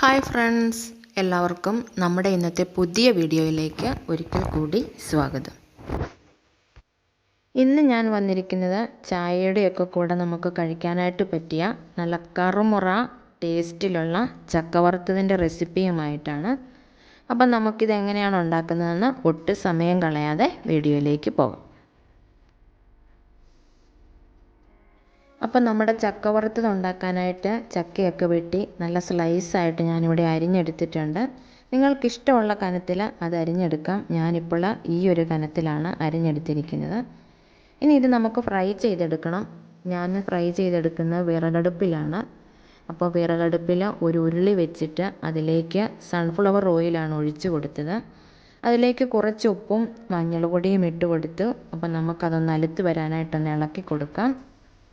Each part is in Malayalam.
ഹായ് ഫ്രണ്ട്സ്, എല്ലാവർക്കും നമ്മുടെ ഇന്നത്തെ പുതിയ വീഡിയോയിലേക്ക് ഒരിക്കൽ കൂടി സ്വാഗതം. ഇന്ന് ഞാൻ വന്നിരിക്കുന്നത് ചായയുടെയൊക്കെ കൂടെ നമുക്ക് കഴിക്കാനായിട്ട് പറ്റിയ നല്ല കറുമുറ ടേസ്റ്റിലുള്ള ചക്ക വറുത്തതിൻ്റെ റെസിപ്പിയുമായിട്ടാണ്. അപ്പം നമുക്കിത് എങ്ങനെയാണ് ഉണ്ടാക്കുന്നതെന്ന് ഒട്ടും സമയം കളയാതെ വീഡിയോയിലേക്ക് പോകാം. അപ്പം നമ്മുടെ ചക്ക വറുത്തത് ഉണ്ടാക്കാനായിട്ട് ചക്കയൊക്കെ വെട്ടി നല്ല സ്ലൈസായിട്ട് ഞാനിവിടെ അരിഞ്ഞെടുത്തിട്ടുണ്ട്. നിങ്ങൾക്കിഷ്ടമുള്ള കനത്തിൽ അത് അരിഞ്ഞെടുക്കാം. ഞാനിപ്പോൾ ഈ ഒരു കനത്തിലാണ് അരിഞ്ഞെടുത്തിരിക്കുന്നത്. ഇനി ഇത് നമുക്ക് ഫ്രൈ ചെയ്തെടുക്കണം. ഞാൻ ഫ്രൈ ചെയ്തെടുക്കുന്നത് വിറകടുപ്പിലാണ്. അപ്പോൾ വിറകടുപ്പിൽ ഒരു ഉരുളി വെച്ചിട്ട് അതിലേക്ക് സൺഫ്ലവർ ഓയിലാണ് ഒഴിച്ച് കൊടുത്തത്. അതിലേക്ക് കുറച്ച് ഉപ്പും മഞ്ഞൾപ്പൊടിയും ഇട്ട് കൊടുത്തു. അപ്പോൾ നമുക്കതൊന്ന് അലുത്ത് വരാനായിട്ടൊന്ന് ഇളക്കി കൊടുക്കാം.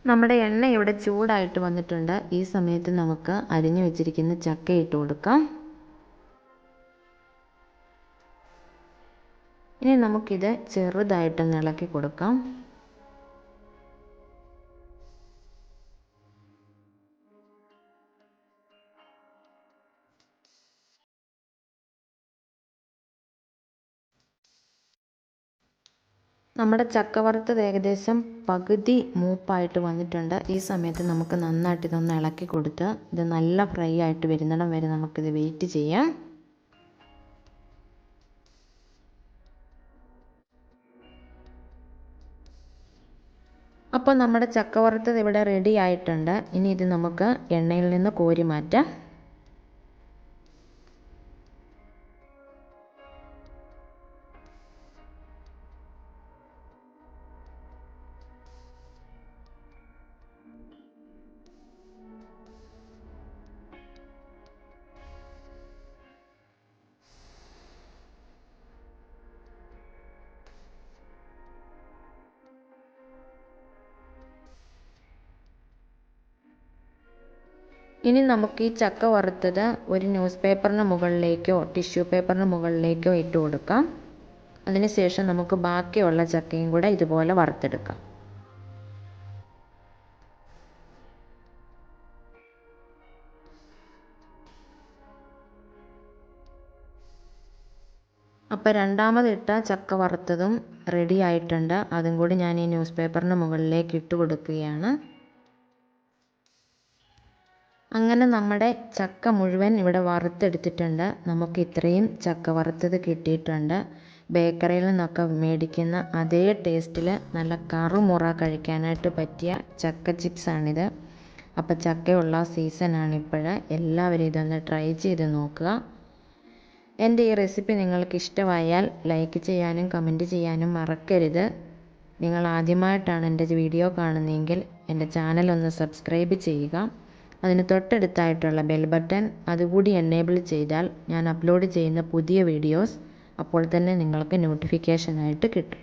നമ്മുടെ എണ്ണ ഇവിടെ ചൂടായിട്ട് വന്നിട്ടുണ്ട്. ഈ സമയത്ത് നമുക്ക് അരിഞ്ഞു വെച്ചിരിക്കുന്ന ചക്ക ഇട്ട് കൊടുക്കാം. ഇനി നമുക്കിത് ചെറുതായിട്ടൊന്ന് ഇളക്കി കൊടുക്കാം. നമ്മുടെ ചക്ക വറുത്തത് ഏകദേശം പകുതി മൂപ്പായിട്ട് വന്നിട്ടുണ്ട്. ഈ സമയത്ത് നമുക്ക് നന്നായിട്ട് ഇതൊന്ന് ഇളക്കി കൊടുത്ത് ഇത് നല്ല ഫ്രൈ ആയിട്ട് വരുന്നിടം വരെ നമുക്കിത് വെയിറ്റ് ചെയ്യാം. അപ്പോൾ നമ്മുടെ ചക്ക വറുത്തത് ഇവിടെ റെഡി ആയിട്ടുണ്ട്. ഇനി ഇത് നമുക്ക് എണ്ണയിൽ നിന്ന് കോരി മാറ്റാം. ഇനി നമുക്ക് ഈ ചക്ക വറുത്തത് ഒരു ന്യൂസ് പേപ്പറിന് മുകളിലേക്കോ ടിഷ്യൂ പേപ്പറിന് മുകളിലേക്കോ ഇട്ട് കൊടുക്കാം. അതിനുശേഷം നമുക്ക് ബാക്കിയുള്ള ചക്കയും കൂടെ ഇതുപോലെ വറുത്തെടുക്കാം. അപ്പോൾ രണ്ടാമതിട്ട ചക്ക വറുത്തതും റെഡി ആയിട്ടുണ്ട്. അതും കൂടി ഞാൻ ഈ ന്യൂസ് പേപ്പറിന് മുകളിലേക്ക് ഇട്ട് കൊടുക്കുകയാണ്. അങ്ങനെ നമ്മുടെ ചക്ക മുഴുവൻ ഇവിടെ വറുത്തെടുത്തിട്ടുണ്ട്. നമുക്ക് ഇത്രയും ചക്ക വറുത്തത് കിട്ടിയിട്ടുണ്ട്. ബേക്കറിയിൽ നിന്നൊക്കെ മേടിക്കുന്ന അതേ ടേസ്റ്റിൽ നല്ല കറുമുറ കഴിക്കാനായിട്ട് പറ്റിയ ചക്ക ചിപ്സാണിത്. അപ്പോൾ ചക്കയുള്ള സീസണാണിപ്പോൾ. എല്ലാവരും ഇതൊന്ന് ട്രൈ ചെയ്ത് നോക്കുക. എൻ്റെ ഈ റെസിപ്പി നിങ്ങൾക്ക് ഇഷ്ടമായാൽ ലൈക്ക് ചെയ്യാനും കമൻറ്റ് ചെയ്യാനും മറക്കരുത്. നിങ്ങൾ ആദ്യമായിട്ടാണ് എൻ്റെ വീഡിയോ കാണുന്നതെങ്കിൽ എൻ്റെ ചാനലൊന്ന് സബ്സ്ക്രൈബ് ചെയ്യുക. അതിന് തൊട്ടടുത്തായിട്ടുള്ള ബെൽ ബട്ടൺ അതുകൂടി എനേബിൾ ചെയ്താൽ ഞാൻ അപ്ലോഡ് ചെയ്യുന്ന പുതിയ വീഡിയോസ് അപ്പോൾ തന്നെ നിങ്ങൾക്ക് നോട്ടിഫിക്കേഷനായിട്ട് കിട്ടും.